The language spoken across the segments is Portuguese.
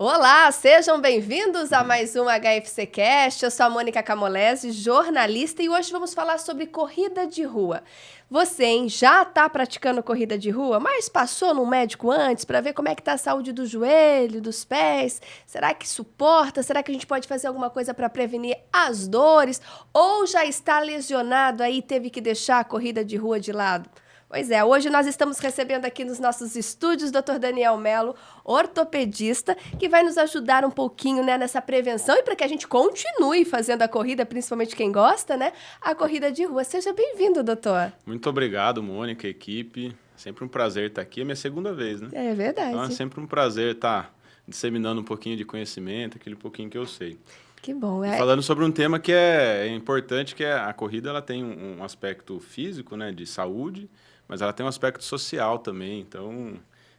Olá, sejam bem-vindos a mais um HFC Cast. Eu sou a Mônica Camolese, jornalista, e hoje vamos falar sobre corrida de rua. Você, hein, já está praticando corrida de rua, mas passou no médico antes para ver como é que está a saúde do joelho, dos pés? Será que suporta? Será que a gente pode fazer alguma coisa para prevenir as dores? Ou já está lesionado aí e teve que deixar a corrida de rua de lado? Pois é, hoje nós estamos recebendo aqui nos nossos estúdios o Dr. Daniel Mello, ortopedista, que vai nos ajudar um pouquinho, né, nessa prevenção e para que a gente continue fazendo a corrida, principalmente quem gosta, né, a corrida de rua. Seja bem-vindo, doutor. Muito obrigado, Mônica, equipe. Sempre um prazer estar aqui. É minha segunda vez, né? É verdade. Então é sempre um prazer estar disseminando um pouquinho de conhecimento, aquele pouquinho que eu sei. Que bom. E falando sobre um tema que é importante, que é a corrida, ela tem um aspecto físico, né, de saúde, mas ela tem um aspecto social também, então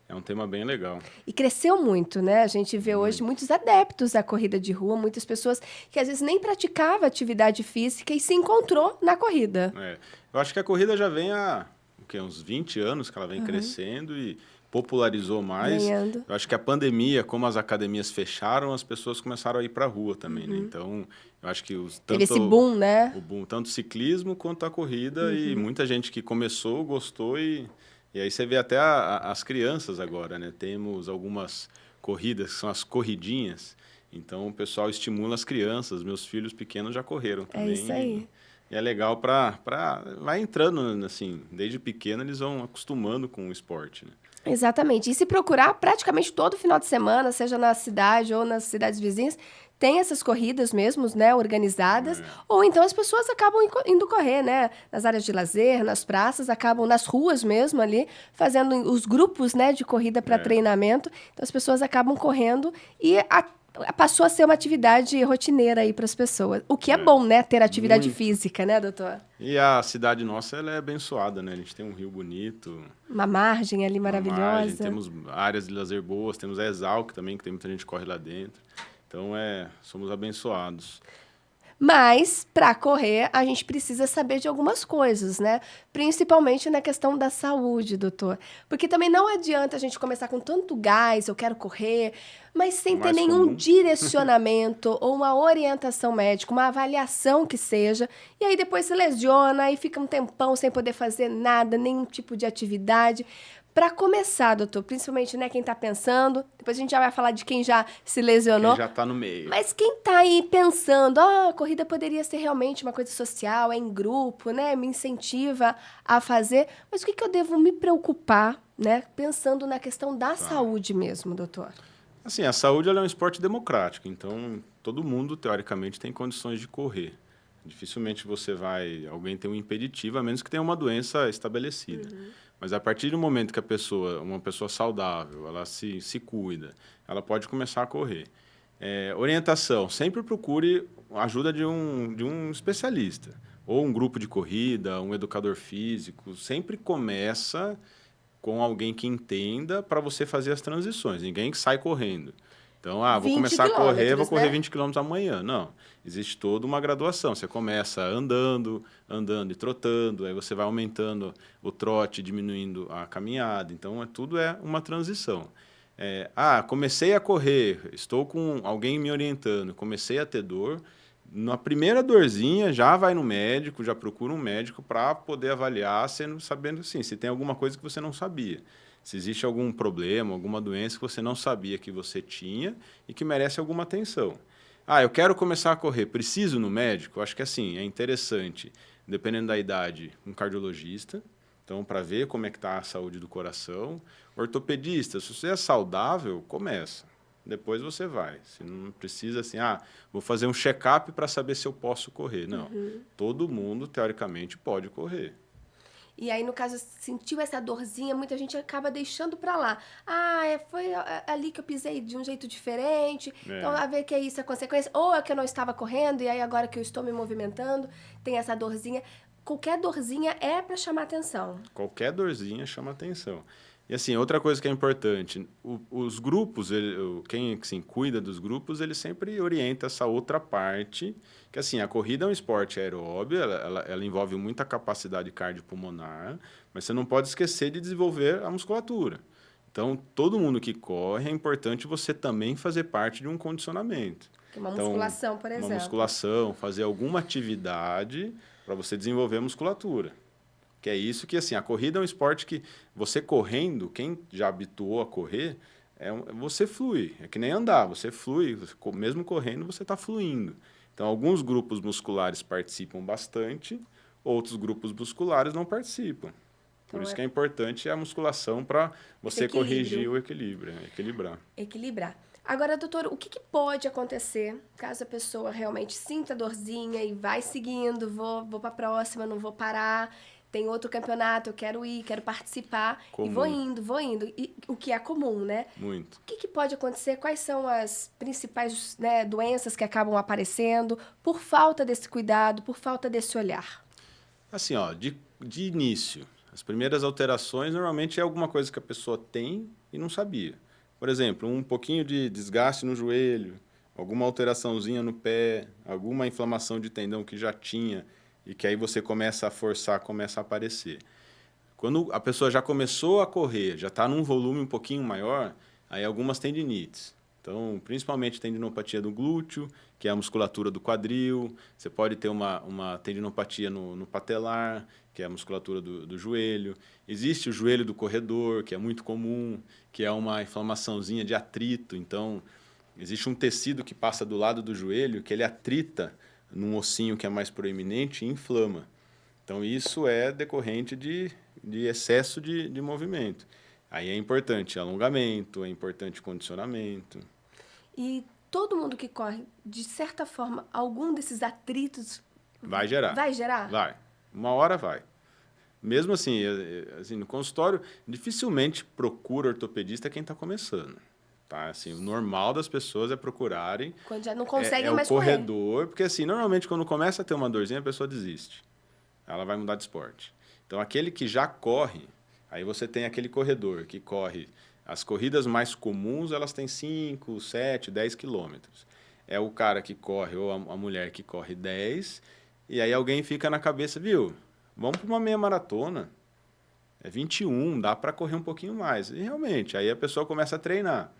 é um tema bem legal. E cresceu muito, né? A gente vê hoje muitos adeptos à corrida de rua, muitas pessoas que às vezes nem praticavam atividade física e se encontrou na corrida. Eu acho que a corrida já vem há uns 20 anos que ela vem crescendo e popularizou mais. Ganhando. Eu acho que a pandemia, como as academias fecharam, as pessoas começaram a ir para a rua também, né? Então, eu acho que Teve esse boom, né? O boom, tanto o ciclismo quanto a corrida, e muita gente que começou, gostou, e aí você vê até as crianças agora, né? Temos algumas corridas, que são as corridinhas, então o pessoal estimula as crianças, meus filhos pequenos já correram também. É isso aí. E é legal vai entrando, assim, desde pequeno eles vão acostumando com o esporte, né? Exatamente. E se procurar, praticamente todo final de semana, seja na cidade ou nas cidades vizinhas, tem essas corridas mesmo, né, organizadas, ou então as pessoas acabam indo correr, né, nas áreas de lazer, nas praças, acabam nas ruas mesmo ali, fazendo os grupos, né, de corrida para treinamento, então as pessoas acabam correndo e passou a ser uma atividade rotineira aí para as pessoas, o que é bom, né, ter atividade física, né, doutor? E a cidade nossa, ela é abençoada, né, a gente tem um rio bonito, uma margem ali maravilhosa, temos áreas de lazer boas, temos a Exalc também, que tem muita gente que corre lá dentro. Então, somos abençoados. Mas, para correr, a gente precisa saber de algumas coisas, né? Principalmente na questão da saúde, doutor. Porque também não adianta a gente começar com tanto gás, eu quero correr, mas sem ter nenhum direcionamento ou uma orientação médica, uma avaliação que seja. E aí depois se lesiona e fica um tempão sem poder fazer nada, nenhum tipo de atividade. Para começar, doutor, principalmente, né, quem está pensando, depois a gente já vai falar de quem já se lesionou. Quem já está no meio. Mas quem está aí pensando, a corrida poderia ser realmente uma coisa social, é em grupo, né, me incentiva a fazer, mas o que eu devo me preocupar, né, pensando na questão da saúde mesmo, doutor? Assim, a saúde ela é um esporte democrático, então todo mundo, teoricamente, tem condições de correr. Dificilmente alguém tem um impeditivo, a menos que tenha uma doença estabelecida. Mas a partir do momento que uma pessoa saudável, ela se cuida, ela pode começar a correr. Orientação, sempre procure a ajuda de um especialista, ou um grupo de corrida, um educador físico, sempre começa com alguém que entenda para você fazer as transições, ninguém que sai correndo. Então, vou começar a correr, vou correr, né? 20 km amanhã. Não, existe toda uma graduação. Você começa andando e trotando, aí você vai aumentando o trote, diminuindo a caminhada. Então, tudo é uma transição. Comecei a correr, estou com alguém me orientando, comecei a ter dor. Na primeira dorzinha, já vai no médico, já procura um médico para poder avaliar, sabendo assim, se tem alguma coisa que você não sabia. Se existe algum problema, alguma doença que você não sabia que você tinha e que merece alguma atenção. Eu quero começar a correr, preciso ir no médico? Acho que assim, é interessante, dependendo da idade, um cardiologista, então para ver como é que está a saúde do coração. Ortopedista, se você é saudável, começa. Depois você vai. Se não precisa assim, vou fazer um check-up para saber se eu posso correr. Não, todo mundo, teoricamente, pode correr. E aí, no caso, sentiu essa dorzinha, muita gente acaba deixando pra lá. Foi ali que eu pisei de um jeito diferente, então a ver que é isso a consequência. Ou é que eu não estava correndo, e aí agora que eu estou me movimentando, tem essa dorzinha. Qualquer dorzinha é para chamar atenção. Qualquer dorzinha chama atenção. E assim, outra coisa que é importante, os grupos, quem assim, cuida dos grupos, ele sempre orienta essa outra parte, que assim, a corrida é um esporte aeróbio, ela envolve muita capacidade cardiopulmonar, mas você não pode esquecer de desenvolver a musculatura. Então, todo mundo que corre, é importante você também fazer parte de um condicionamento. Uma Então, musculação, por exemplo. Uma musculação, fazer alguma atividade para você desenvolver a musculatura. Que é isso que, assim, a corrida é um esporte que você correndo, quem já habituou a correr, você flui. É que nem andar, você flui, mesmo correndo, você está fluindo. Então, alguns grupos musculares participam bastante, outros grupos musculares não participam. Por isso que é importante a musculação para você corrigir o equilíbrio, equilibrar. Equilibrar. Agora, doutor, o que pode acontecer caso a pessoa realmente sinta dorzinha e vai seguindo, vou para a próxima, não vou parar, tem outro campeonato, eu quero ir, quero participar, Comum. E vou indo, e, o que é comum, né? Muito. O que pode acontecer? Quais são as principais, né, doenças que acabam aparecendo por falta desse cuidado, por falta desse olhar? Assim, ó, de início, as primeiras alterações normalmente é alguma coisa que a pessoa tem e não sabia. Por exemplo, um pouquinho de desgaste no joelho, alguma alteraçãozinha no pé, alguma inflamação de tendão que já tinha e que aí você começa a forçar, começa a aparecer. Quando a pessoa já começou a correr, já está num volume um pouquinho maior, aí algumas tendinites. Então, principalmente tendinopatia do glúteo, que é a musculatura do quadril. Você pode ter uma tendinopatia no patelar, que é a musculatura do joelho. Existe o joelho do corredor, que é muito comum, que é uma inflamaçãozinha de atrito. Então, existe um tecido que passa do lado do joelho, que ele atrita num ossinho que é mais proeminente e inflama. Então, isso é decorrente de excesso de movimento. Aí é importante alongamento, é importante condicionamento. E todo mundo que corre, de certa forma, algum desses atritos... Vai gerar. Vai gerar? Vai. Uma hora vai. Mesmo assim, no consultório, dificilmente procura ortopedista quem está começando. Tá? Assim, o normal das pessoas é procurarem... Quando já não conseguem mais correr. É o corredor, porque assim, normalmente quando começa a ter uma dorzinha, a pessoa desiste. Ela vai mudar de esporte. Então, aquele que já corre, aí você tem aquele corredor que corre... As corridas mais comuns, elas têm 5, 7, 10 quilômetros. É o cara que corre, ou a mulher que corre 10, e aí alguém fica na cabeça, viu? Vamos para uma meia maratona. É 21, dá para correr um pouquinho mais. E realmente, aí a pessoa começa a treinar.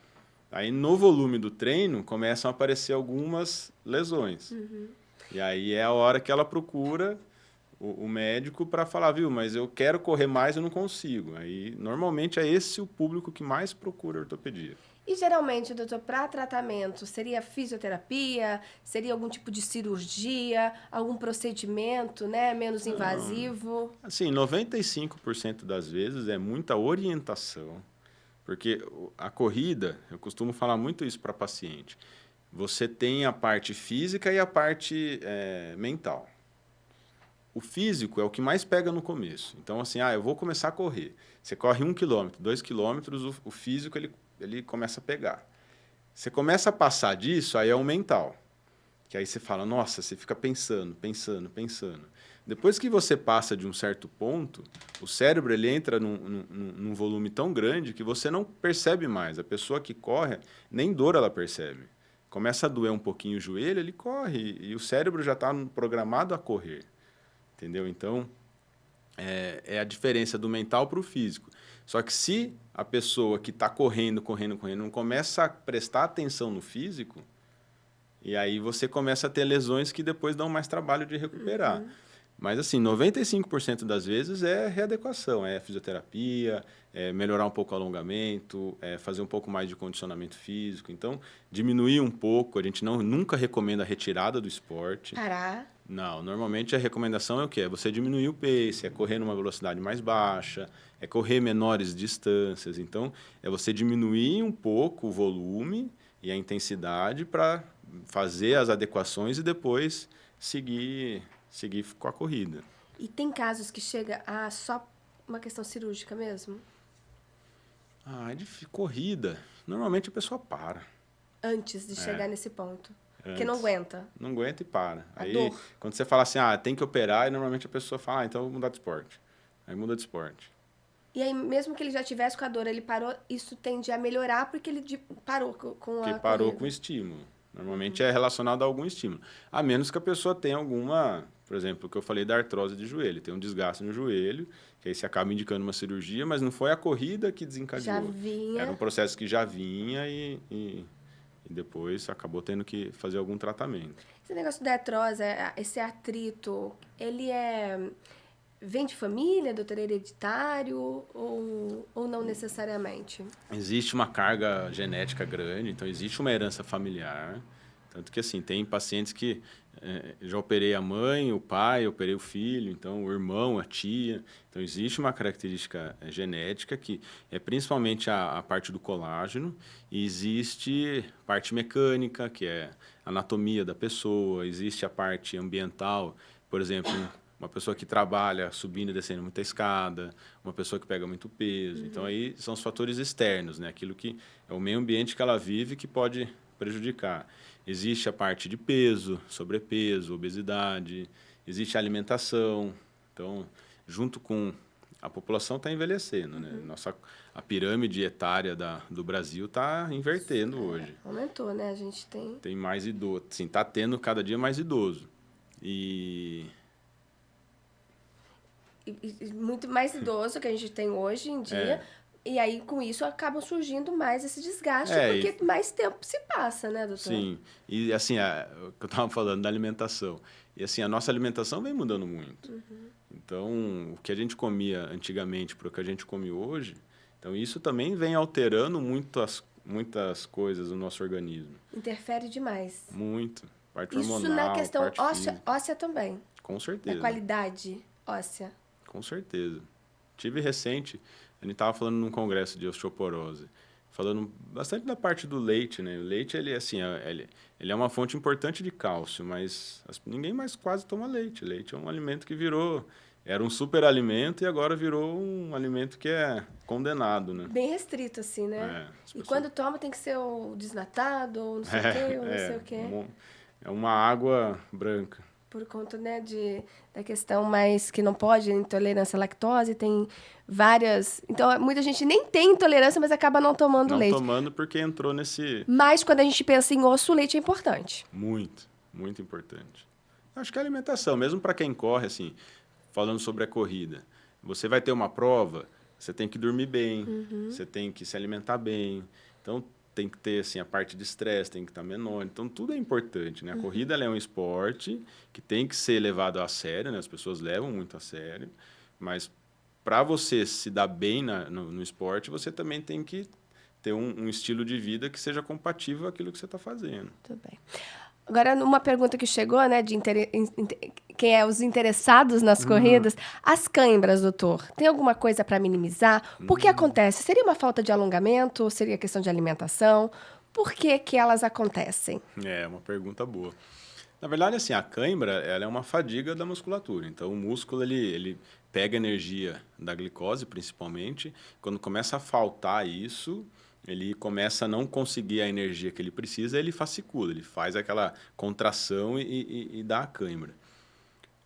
Aí no volume do treino, começam a aparecer algumas lesões. Uhum. E aí é a hora que ela procura... o médico para falar, viu, mas eu quero correr mais, eu não consigo. Aí, normalmente, é esse o público que mais procura ortopedia. E, geralmente, doutor, para tratamento, seria fisioterapia? Seria algum tipo de cirurgia? Algum procedimento, né, menos invasivo? Assim, 95% das vezes é muita orientação, porque a corrida, eu costumo falar muito isso para paciente, você tem a parte física e a parte mental. O físico é o que mais pega no começo. Então, assim, eu vou começar a correr. Você corre 1 quilômetro, 2 quilômetros, o físico ele começa a pegar. Você começa a passar disso, aí é o mental. Que aí você fala, nossa, você fica pensando. Depois que você passa de um certo ponto, o cérebro ele entra num volume tão grande que você não percebe mais. A pessoa que corre, nem dor ela percebe. Começa a doer um pouquinho o joelho, ele corre e o cérebro já está programado a correr. Entendeu? Então, é a diferença do mental para o físico. Só que se a pessoa que está correndo, não começa a prestar atenção no físico, e aí você começa a ter lesões que depois dão mais trabalho de recuperar. Uhum. Mas, assim, 95% das vezes é readequação, é fisioterapia, é melhorar um pouco o alongamento, é fazer um pouco mais de condicionamento físico. Então, diminuir um pouco, a gente nunca recomenda a retirada do esporte. Parar. Não, normalmente a recomendação é o quê? É você diminuir o pace, é correr numa velocidade mais baixa, é correr menores distâncias. Então, é você diminuir um pouco o volume e a intensidade para fazer as adequações e depois seguir com a corrida. E tem casos que chega a só uma questão cirúrgica mesmo? Corrida, normalmente a pessoa para. Antes de chegar nesse ponto. Antes. Porque não aguenta. Não aguenta e para. Aí, dor. Quando você fala assim, tem que operar, e normalmente a pessoa fala, então eu vou mudar de esporte. Aí muda de esporte. E aí, mesmo que ele já tivesse com a dor, ele parou, isso tende a melhorar porque ele parou com a Porque parou corrida. com o estímulo. Normalmente é relacionado a algum estímulo. A menos que a pessoa tenha alguma, por exemplo, o que eu falei da artrose de joelho. Tem um desgaste no joelho, que aí você acaba indicando uma cirurgia, mas não foi a corrida que desencadeou. Já vinha. Era um processo que já vinha e depois acabou tendo que fazer algum tratamento. Esse negócio da artrose, esse atrito, ele vem de família, doutor, hereditário ou não necessariamente? Existe uma carga genética grande, então existe uma herança familiar. Tanto que, assim, tem pacientes que já operei a mãe, o pai, operei o filho, então o irmão, a tia. Então, existe uma característica genética que é principalmente a parte do colágeno, e existe parte mecânica, que é a anatomia da pessoa, existe a parte ambiental, por exemplo, uma pessoa que trabalha subindo e descendo muita escada, uma pessoa que pega muito peso. Então, aí são os fatores externos, né? Aquilo que é o meio ambiente que ela vive que pode prejudicar. Existe a parte de peso, sobrepeso, obesidade, existe a alimentação. Então, junto com a população está envelhecendo, né? A pirâmide etária do Brasil está invertendo hoje. Aumentou, né? A gente tem mais idoso, sim, está tendo cada dia mais idoso. E muito mais idoso que a gente tem hoje em dia. E aí, com isso, acaba surgindo mais esse desgaste, porque mais tempo se passa, né, doutor? Sim. E, assim, o que eu estava falando da alimentação. E, assim, a nossa alimentação vem mudando muito. Então, o que a gente comia antigamente para o que a gente come hoje, então isso também vem alterando muitas coisas no nosso organismo. Interfere demais. Muito. Parte Isso hormonal, na questão parte óssea também. Com certeza. Na qualidade óssea. Com certeza. Tive recente, a gente estava falando num congresso de osteoporose, falando bastante da parte do leite, né? O leite, ele é uma fonte importante de cálcio, mas ninguém mais quase toma leite. Leite é um alimento que era um super alimento e agora virou um alimento que é condenado, né? Bem restrito, assim, né? E quando toma tem que ser o desnatado, ou não sei o quê, ou não sei o quê. É uma água branca. Por conta, né, da questão mais que não pode, intolerância à lactose, tem várias... Então, muita gente nem tem intolerância, mas acaba não tomando leite. Não tomando porque entrou nesse... Mas, quando a gente pensa em osso, o leite é importante. Muito, muito importante. Acho que a alimentação, mesmo para quem corre, assim, falando sobre a corrida, você vai ter uma prova, você tem que dormir bem, você tem que se alimentar bem, então... Tem que ter, assim, a parte de estresse, tem que estar menor. Então, tudo é importante, né? A corrida, ela é um esporte que tem que ser levado a sério, né? As pessoas levam muito a sério. Mas, para você se dar bem no esporte, você também tem que ter um estilo de vida que seja compatível àquilo que você está fazendo. Tudo bem. Agora, uma pergunta que chegou, né, quem é os interessados nas corridas, as cãibras, doutor, tem alguma coisa para minimizar? Por que acontece? Seria uma falta de alongamento? Ou seria questão de alimentação? Por que elas acontecem? É uma pergunta boa. Na verdade, assim, a cãibra, ela é uma fadiga da musculatura. Então, o músculo, ele pega energia da glicose, principalmente. Quando começa a faltar isso... ele começa a não conseguir a energia que ele precisa, ele fascicula, ele faz aquela contração e dá a cãibra.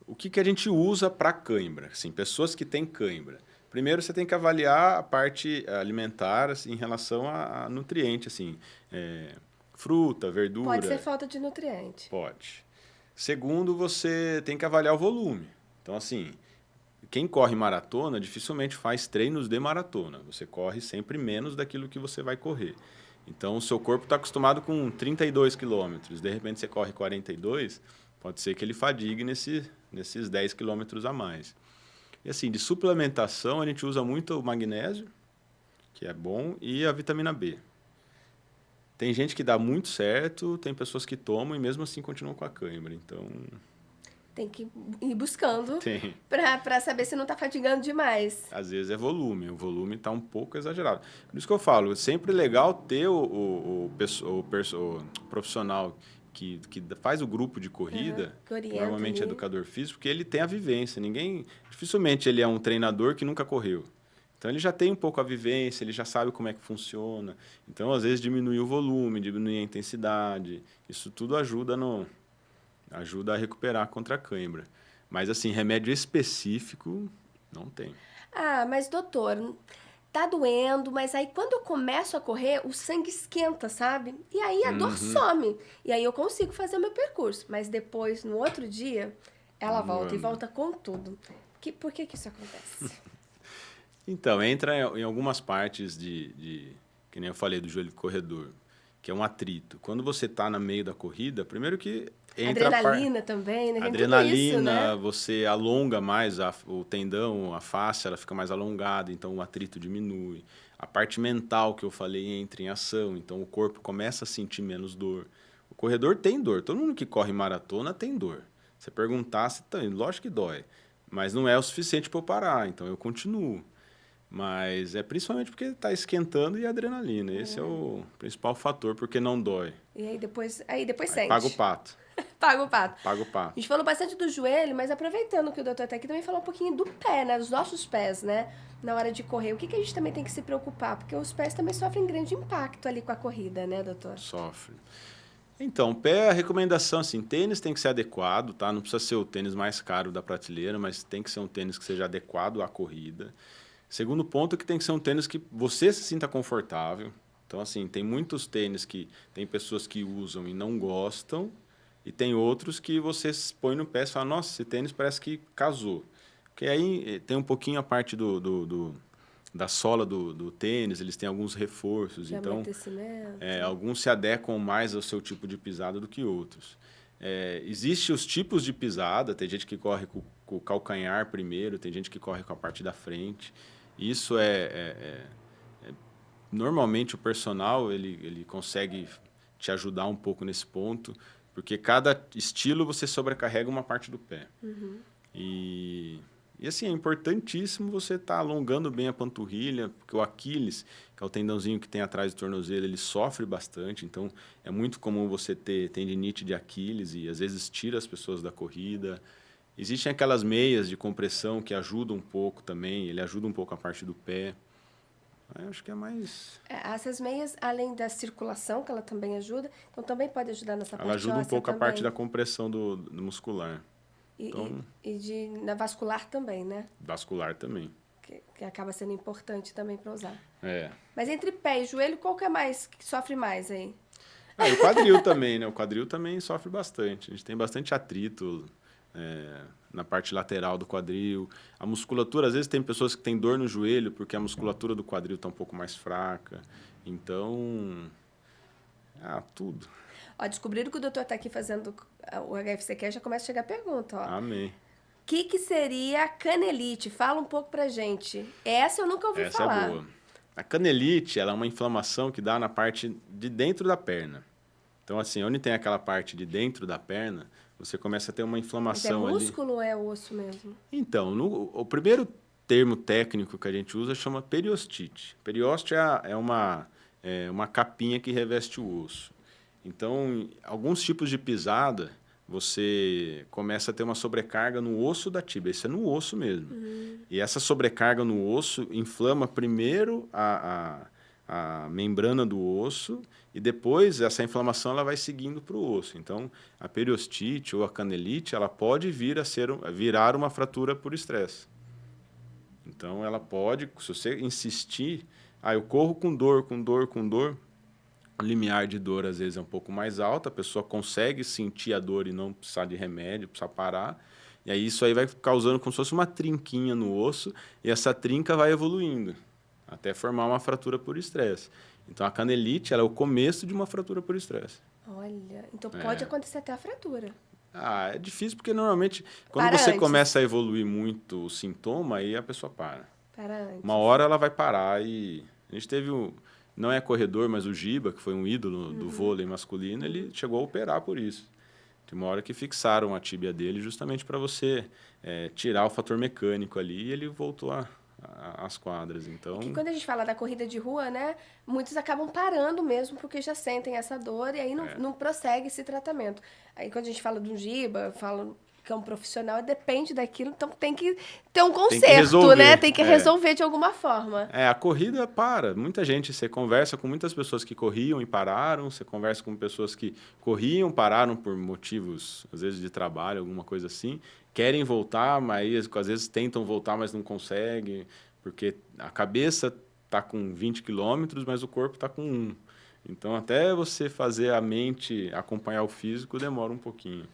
O que a gente usa para cãibra? Assim, pessoas que têm cãibra. Primeiro, você tem que avaliar a parte alimentar assim, em relação a nutriente, assim, fruta, verdura. Pode ser falta de nutriente. Pode. Segundo, você tem que avaliar o volume. Então, assim... Quem corre maratona dificilmente faz treinos de maratona. Você corre sempre menos daquilo que você vai correr. Então, o seu corpo está acostumado com 32 quilômetros. De repente, você corre 42, pode ser que ele fadigue nesses 10 quilômetros a mais. E assim, de suplementação, a gente usa muito o magnésio, que é bom, e a vitamina B. Tem gente que dá muito certo, tem pessoas que tomam e mesmo assim continuam com a cãibra. Então... tem que ir buscando para saber se não está fadigando demais. Às vezes é volume, o volume está um pouco exagerado. Por isso que eu falo, é sempre legal ter o profissional que faz o grupo de corrida, normalmente é educador físico, porque ele tem a vivência. Dificilmente ele é um treinador que nunca correu. Então, ele já tem um pouco a vivência, ele já sabe como é que funciona. Então, às vezes, diminuir o volume, diminuir a intensidade, isso tudo ajuda a recuperar contra a cãibra. Mas, assim, remédio específico, não tem. Ah, mas, doutor, tá doendo, mas aí quando eu começo a correr, o sangue esquenta, sabe? E aí a dor some. E aí eu consigo fazer o meu percurso. Mas depois, no outro dia, ela volta e volta com tudo. Por que isso acontece? Então, entra em algumas partes que nem eu falei do joelho do corredor, que é um atrito. Quando você está no meio da corrida, primeiro que entra adrenalina também, né? adrenalina, tudo isso, né? você alonga mais o tendão, a face, ela fica mais alongada, então o atrito diminui. A parte mental que eu falei entra em ação, então o corpo começa a sentir menos dor. O corredor tem dor, todo mundo que corre maratona tem dor. Você perguntar se tem, lógico que dói, mas não é o suficiente para eu parar, então eu continuo. Mas é principalmente porque está esquentando e adrenalina. Esse é o principal fator, porque não dói. E aí depois sente. Paga o pato. Paga o pato. Paga o pato. A gente falou bastante do joelho, mas aproveitando que o doutor tá aqui, também falou um pouquinho do pé, né? Dos nossos pés, né? Na hora de correr. O que a gente também tem que se preocupar? Porque os pés também sofrem grande impacto ali com a corrida, né, doutor? Sofre. Então, pé, a recomendação, assim, tênis tem que ser adequado, tá? Não precisa ser o tênis mais caro da prateleira, mas tem que ser um tênis que seja adequado à corrida. Segundo ponto é que tem que ser um tênis que você se sinta confortável. Então, assim, tem muitos tênis que tem pessoas que usam e não gostam, e tem outros que você põe no pé e fala, nossa, esse tênis parece que casou. Porque aí tem um pouquinho a parte da sola do tênis, eles têm alguns reforços. De então, amortecimento. alguns se adequam mais ao seu tipo de pisada do que outros. Existem os tipos de pisada, tem gente que corre com o calcanhar primeiro, tem gente que corre com a parte da frente. Isso normalmente o personal ele consegue te ajudar um pouco nesse ponto, porque cada estilo você sobrecarrega uma parte do pé. E assim, é importantíssimo você estar alongando bem a panturrilha, porque o Aquiles, que é o tendãozinho que tem atrás do tornozelo, ele sofre bastante, então é muito comum você ter tendinite de Aquiles e às vezes tira as pessoas da corrida. Existem aquelas meias de compressão que ajudam um pouco também, ele ajuda um pouco a parte do pé. Eu acho que é mais... essas meias, além da circulação, que ela também ajuda, então também pode ajudar nessa parte Ela ajuda um pouco também. a parte da compressão do muscular. Na vascular também, né? Vascular também. Que acaba sendo importante também para usar. Mas entre pé e joelho, qual que é mais, que sofre mais aí? E o quadril também, né? O quadril também sofre bastante. A gente tem bastante atrito na parte lateral do quadril. A musculatura, às vezes tem pessoas que têm dor no joelho porque a musculatura do quadril está um pouco mais fraca. Então, tudo. Descobriram que o doutor está aqui fazendo o HFCQ, já começa a chegar a pergunta. Amém. O que seria a canelite? Fala um pouco pra gente. Essa eu nunca ouvi falar. Essa é boa. A canelite, ela é uma inflamação que dá na parte de dentro da perna. Então, assim, onde tem aquela parte de dentro da perna, você começa a ter uma inflamação ali. Mas é músculo ou é osso mesmo? Então, o primeiro termo técnico que a gente usa chama periostite. Perióstite é uma capinha que reveste o osso. Então, alguns tipos de pisada, você começa a ter uma sobrecarga no osso da tíbia. Isso é no osso mesmo. E essa sobrecarga no osso inflama primeiro a membrana do osso e depois essa inflamação ela vai seguindo para o osso. Então, a periostite ou a canelite, ela pode virar uma fratura por estresse. Então, ela pode, se você insistir, eu corro com dor, o limiar de dor às vezes é um pouco mais alto, a pessoa consegue sentir a dor e não precisar de remédio, precisar parar. E aí isso aí vai causando como se fosse uma trinquinha no osso e essa trinca vai evoluindo até formar uma fratura por estresse. Então a canelite ela é o começo de uma fratura por estresse. Olha, então pode acontecer até a fratura. É difícil porque normalmente quando você começa a evoluir muito o sintoma, aí a pessoa para. Uma hora ela vai parar e a gente teve não é corredor, mas o Giba, que foi um ídolo do vôlei masculino, ele chegou a operar por isso. Tem uma hora que fixaram a tíbia dele justamente para você tirar o fator mecânico ali e ele voltou às quadras. Então, e quando a gente fala da corrida de rua, né, muitos acabam parando mesmo porque já sentem essa dor e aí não prossegue esse tratamento. Aí quando a gente fala do Giba, fala que é um profissional, depende daquilo, então tem que ter um conserto, né? Tem que resolver de alguma forma. A corrida para. Muita gente, você conversa com muitas pessoas que corriam e pararam, você conversa com pessoas que corriam, pararam por motivos, às vezes, de trabalho, alguma coisa assim, querem voltar, mas às vezes tentam voltar, mas não conseguem, porque a cabeça está com 20 quilômetros, mas o corpo está com 1. Então, até você fazer a mente acompanhar o físico, demora um pouquinho.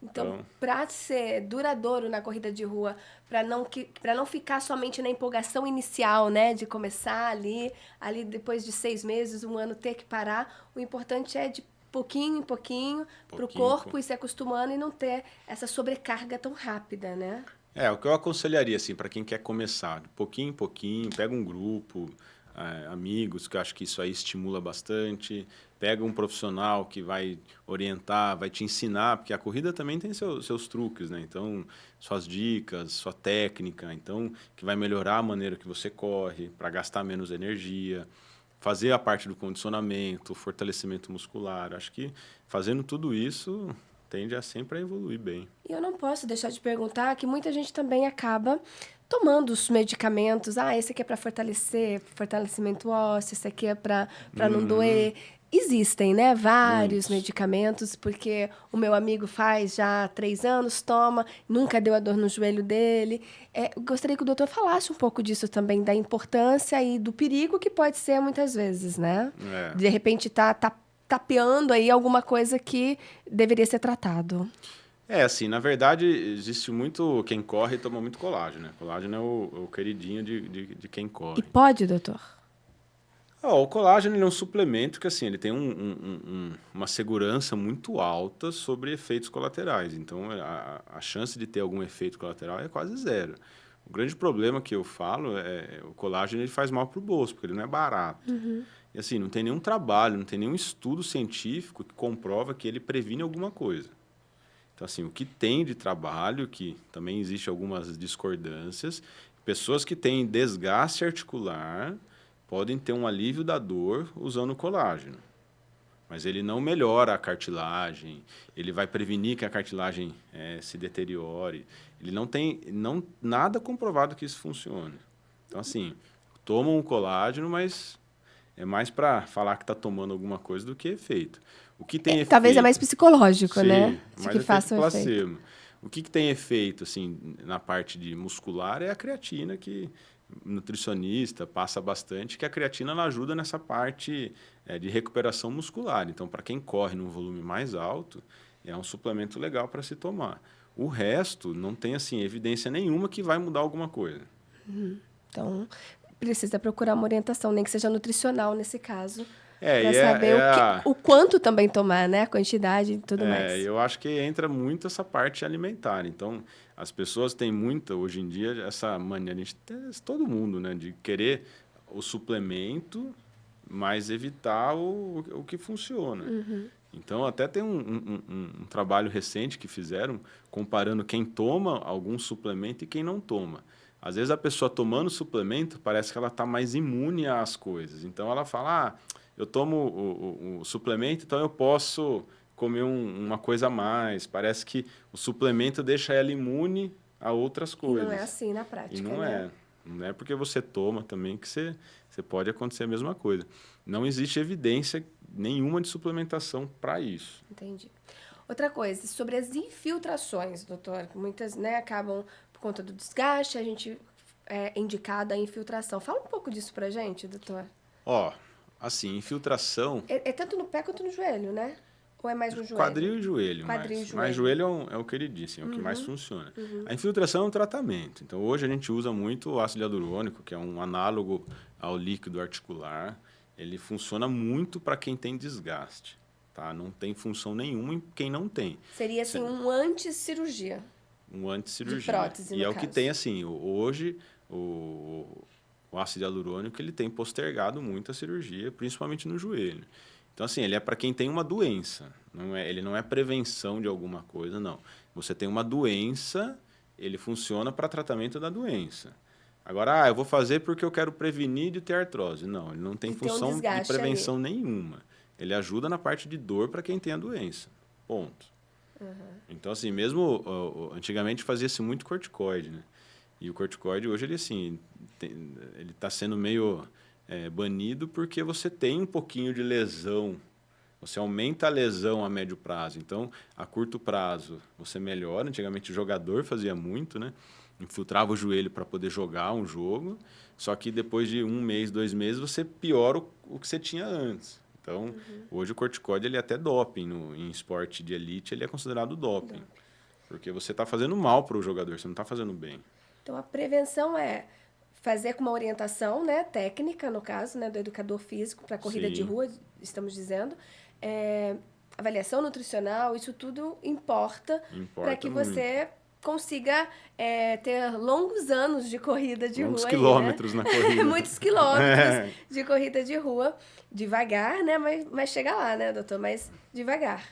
Então, para ser duradouro na corrida de rua, para não ficar somente na empolgação inicial, né, de começar ali depois de 6 meses, 1 ano, ter que parar, o importante é de pouquinho em pouquinho, para o corpo ir se acostumando e não ter essa sobrecarga tão rápida, né? O que eu aconselharia, assim, para quem quer começar, de pouquinho em pouquinho, pega um grupo, amigos, que eu acho que isso aí estimula bastante, pega um profissional que vai orientar, vai te ensinar, porque a corrida também tem seus truques, né? Então, suas dicas, sua técnica, então, que vai melhorar a maneira que você corre, para gastar menos energia, fazer a parte do condicionamento, fortalecimento muscular. Acho que fazendo tudo isso tende a sempre a evoluir bem. E eu não posso deixar de perguntar que muita gente também acaba tomando os medicamentos. Esse aqui é para fortalecimento ósseo, esse aqui é para não doer. Existem, né, vários medicamentos, porque o meu amigo faz já há 3 anos, toma, nunca deu a dor no joelho dele. Gostaria que o doutor falasse um pouco disso também, da importância e do perigo que pode ser muitas vezes, né? De repente tá tapeando aí alguma coisa que deveria ser tratado. Assim, na verdade, existe muito... Quem corre toma muito colágeno, né? Colágeno é o queridinho de quem corre. E pode, doutor? O colágeno ele é um suplemento que, assim, ele tem uma segurança muito alta sobre efeitos colaterais. Então, a chance de ter algum efeito colateral é quase zero. O grande problema que eu falo o colágeno ele faz mal para o bolso, porque ele não é barato. E, assim, não tem nenhum trabalho, não tem nenhum estudo científico que comprova que ele previne alguma coisa. Então, assim, o que tem de trabalho, que também existe algumas discordâncias, pessoas que têm desgaste articular podem ter um alívio da dor usando o colágeno. Mas ele não melhora a cartilagem, ele vai prevenir que a cartilagem se deteriore. Ele não tem nada comprovado que isso funcione. Então, assim, tomam um colágeno, mas é mais para falar que está tomando alguma coisa do que efeito. O que tem efeito... Talvez é mais psicológico, sim, né? Mais que faça placebo. Efeito. O que tem efeito, assim, na parte de muscular é a creatina, que nutricionista passa bastante, que a creatina ela ajuda nessa parte de recuperação muscular. Então, para quem corre num volume mais alto, é um suplemento legal para se tomar. O resto não tem assim evidência nenhuma que vai mudar alguma coisa. Então, precisa procurar uma orientação, nem que seja nutricional nesse caso, É, para e saber o quanto também tomar, né? A quantidade e tudo mais. Eu acho que entra muito essa parte alimentar. Então, as pessoas têm muita, hoje em dia, essa mania, todo mundo, né? De querer o suplemento, mas evitar o que funciona. Então, até tem um trabalho recente que fizeram, comparando quem toma algum suplemento e quem não toma. Às vezes, a pessoa tomando suplemento, parece que ela está mais imune às coisas. Então, ela fala, eu tomo o suplemento, então eu posso comer uma coisa a mais. Parece que o suplemento deixa ela imune a outras coisas. E não é assim na prática, E não né? Não é porque você toma também que você pode acontecer a mesma coisa. Não existe evidência nenhuma de suplementação para isso. Entendi. Outra coisa, sobre as infiltrações, doutor. Muitas, né, acabam por conta do desgaste, a gente é indicada a infiltração. Fala um pouco disso pra gente, doutor. Assim, infiltração... É tanto no pé quanto no joelho, né? Ou é mais no joelho? Quadril e joelho. Quadril e joelho. Mas joelho é o queridinho, assim, é o que mais funciona. A infiltração é um tratamento. Então, hoje a gente usa muito o ácido hialurônico, que é um análogo ao líquido articular. Ele funciona muito para quem tem desgaste. Tá? Não tem função nenhuma em quem não tem. Seria, assim, um anti-cirurgia. Um anti-cirurgia. De prótese, e no é caso. O que tem, assim, hoje o ácido hialurônico ele tem postergado muito a cirurgia, principalmente no joelho. Então, assim, ele é para quem tem uma doença. Ele não é prevenção de alguma coisa, não. Você tem uma doença, ele funciona para tratamento da doença. Agora, eu vou fazer porque eu quero prevenir de ter artrose. Não, ele não tem função de prevenção nenhuma. Ele ajuda na parte de dor para quem tem a doença. Ponto. Então, assim, mesmo antigamente fazia-se muito corticoide, né? E o corticoide hoje, ele assim, ele está sendo meio banido porque você tem um pouquinho de lesão. Você aumenta a lesão a médio prazo. Então, a curto prazo, você melhora. Antigamente, o jogador fazia muito, né? infiltrava o joelho para poder jogar um jogo, só que depois de 1 mês, 2 meses, você piora o que você tinha antes. Então, hoje o corticóide ele é até doping. Em esporte de elite, ele é considerado doping. Porque você está fazendo mal para o jogador, você não está fazendo bem. Então, a prevenção é fazer com uma orientação, né, técnica, no caso, né, do educador físico para corrida de rua, estamos dizendo. Avaliação nutricional, isso tudo importa para que você consiga ter longos anos de corrida de longos rua. Quilômetros aí, né? Na corrida. Muitos quilômetros de corrida de rua. Devagar, né? Mas chega lá, né, doutor? Mas devagar.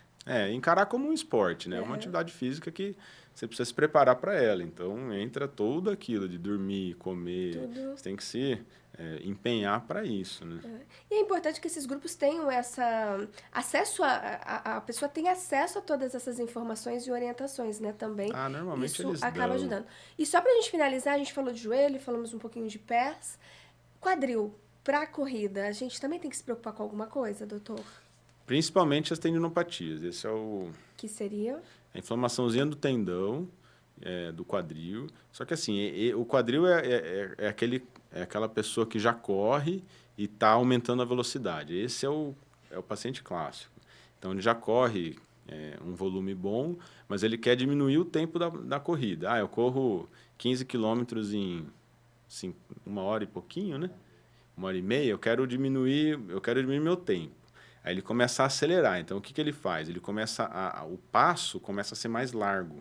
Encarar como um esporte, né? Uma atividade física que você precisa se preparar para ela. Então, entra tudo aquilo de dormir, comer. Tudo. Você tem que se empenhar para isso, né? E é importante que esses grupos tenham acesso a pessoa tem acesso a todas essas informações e orientações, né? Também. Normalmente isso eles acaba dão. ajudando. E só para a gente finalizar, a gente falou de joelho, falamos um pouquinho de pés. Quadril, para a corrida, a gente também tem que se preocupar com alguma coisa, doutor? Principalmente as tendinopatias. Esse é que seria? A inflamaçãozinha do tendão, do quadril. Só que assim, o quadril é aquela pessoa que já corre e está aumentando a velocidade. Esse é o paciente clássico. Então, ele já corre um volume bom, mas ele quer diminuir o tempo da corrida. Eu corro 15 quilômetros em 1 hora e pouquinho, né? 1h30, eu quero diminuir meu tempo. Aí ele começa a acelerar. Então, o que ele faz? Ele o passo começa a ser mais largo.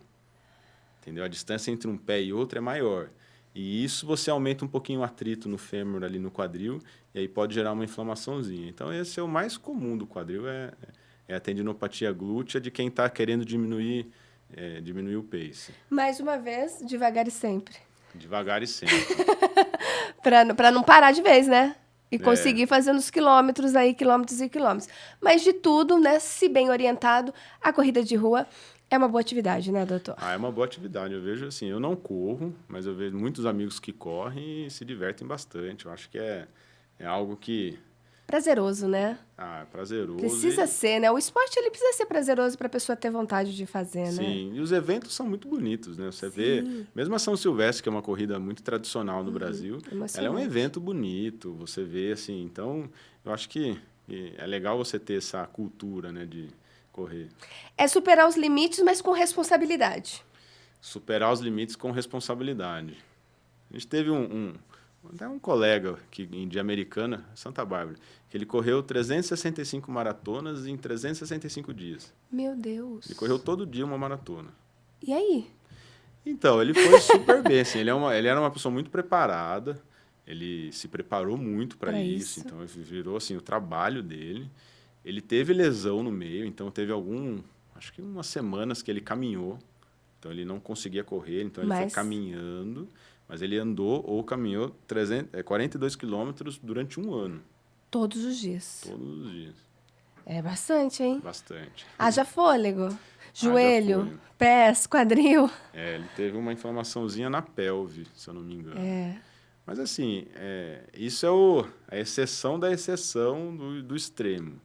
Entendeu? A distância entre um pé e outro é maior. E isso você aumenta um pouquinho o atrito no fêmur, ali no quadril, e aí pode gerar uma inflamaçãozinha. Então, esse é o mais comum do quadril, é a tendinopatia glútea de quem está querendo diminuir o pace. Mais uma vez, devagar e sempre. Devagar e sempre. Para não parar de vez, né? E conseguir fazer uns quilômetros aí, quilômetros e quilômetros. Mas de tudo, né? Se bem orientado, a corrida de rua é uma boa atividade, né, doutor? É uma boa atividade. Eu vejo assim, eu não corro, mas eu vejo muitos amigos que correm e se divertem bastante. Eu acho que é algo que... Prazeroso, né? É prazeroso. Precisa ser, né? O esporte, ele precisa ser prazeroso para a pessoa ter vontade de fazer, né? Sim, e os eventos são muito bonitos, né? Você vê, mesmo a São Silvestre, que é uma corrida muito tradicional no Brasil, ela é um evento bonito, você vê, assim, então, eu acho que é legal você ter essa cultura, né, de correr. É superar os limites, mas com responsabilidade. Superar os limites com responsabilidade. A gente teve até um colega de Americana, Santa Bárbara, que ele correu 365 maratonas em 365 dias. Meu Deus. Ele correu todo dia uma maratona. E aí? Então, ele foi super bem. Assim, ele era uma pessoa muito preparada, ele se preparou muito para isso, então ele virou assim, o trabalho dele. Ele teve lesão no meio, então teve acho que umas semanas que ele caminhou, então ele não conseguia correr, então ele foi caminhando. Mas ele andou ou caminhou 42 quilômetros durante 1 ano. Todos os dias? Todos os dias. É bastante, hein? Bastante. Haja fôlego. Joelho, pés, quadril. Ele teve uma inflamaçãozinha na pelve, se eu não me engano. Mas assim, isso é a exceção da exceção do extremo.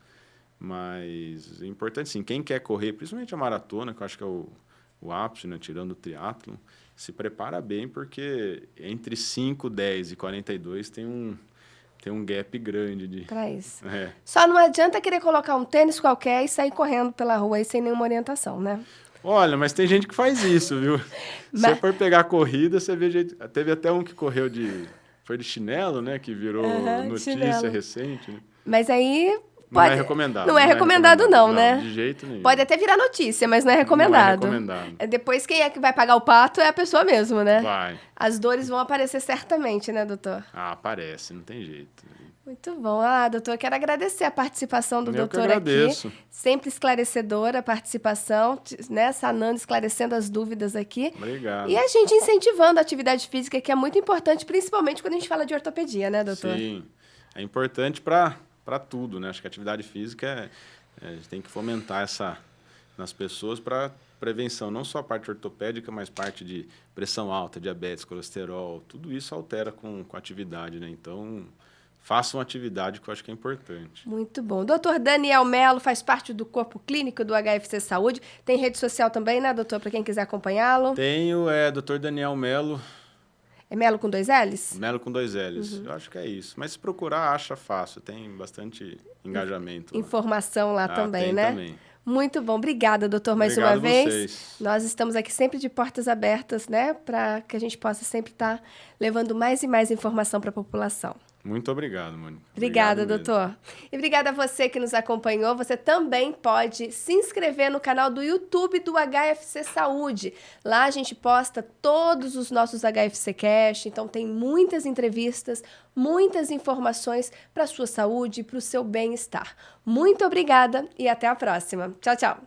Mas é importante, sim, quem quer correr, principalmente a maratona, que eu acho que é o ápice, né, tirando o triatlon, se prepara bem, porque entre 5, 10 e 42 tem um gap grande. Para isso. Só não adianta querer colocar um tênis qualquer e sair correndo pela rua aí sem nenhuma orientação, né? Olha, mas tem gente que faz isso, viu? Se você for pegar a corrida, você vê gente... Teve até um que correu foi de chinelo, né? Que virou notícia recente. Né? Mas aí... Não é recomendado. Não é recomendado, não, né? De jeito nenhum. Pode até virar notícia, mas não é recomendado. Não é recomendado. Depois, quem é que vai pagar o pato é a pessoa mesmo, né? Vai. As dores vão aparecer certamente, né, doutor? Aparece, não tem jeito. Muito bom. Doutor, quero agradecer a participação do doutor que agradeço. Aqui. Sempre esclarecedora a participação, né? Sanando, esclarecendo as dúvidas aqui. Obrigado. E a gente incentivando a atividade física, que é muito importante, principalmente quando a gente fala de ortopedia, né, doutor? Sim. É importante para tudo, né? Acho que a atividade física a gente tem que fomentar nas pessoas para prevenção, não só a parte ortopédica, mas parte de pressão alta, diabetes, colesterol, tudo isso altera com a atividade, né? Então, façam atividade, que eu acho que é importante. Muito bom. Doutor Daniel Melo faz parte do corpo clínico do HFC Saúde. Tem rede social também, né, doutor? Para quem quiser acompanhá-lo. Tenho, Dr. Daniel Melo. É Melo com 2 L's? Melo com 2 L's. Eu acho que é isso. Mas se procurar, acha fácil. Tem bastante engajamento. Informação lá também, tem né? Também. Muito bom. Obrigada, doutor, mais Obrigado uma vez. Vocês. Nós estamos aqui sempre de portas abertas, né? Para que a gente possa sempre estar levando mais e mais informação para a população. Muito obrigado, Mônica. Obrigada, doutor. E obrigada a você que nos acompanhou. Você também pode se inscrever no canal do YouTube do HFC Saúde. Lá a gente posta todos os nossos HFC Cast, então tem muitas entrevistas, muitas informações para a sua saúde e para o seu bem-estar. Muito obrigada e até a próxima. Tchau, tchau.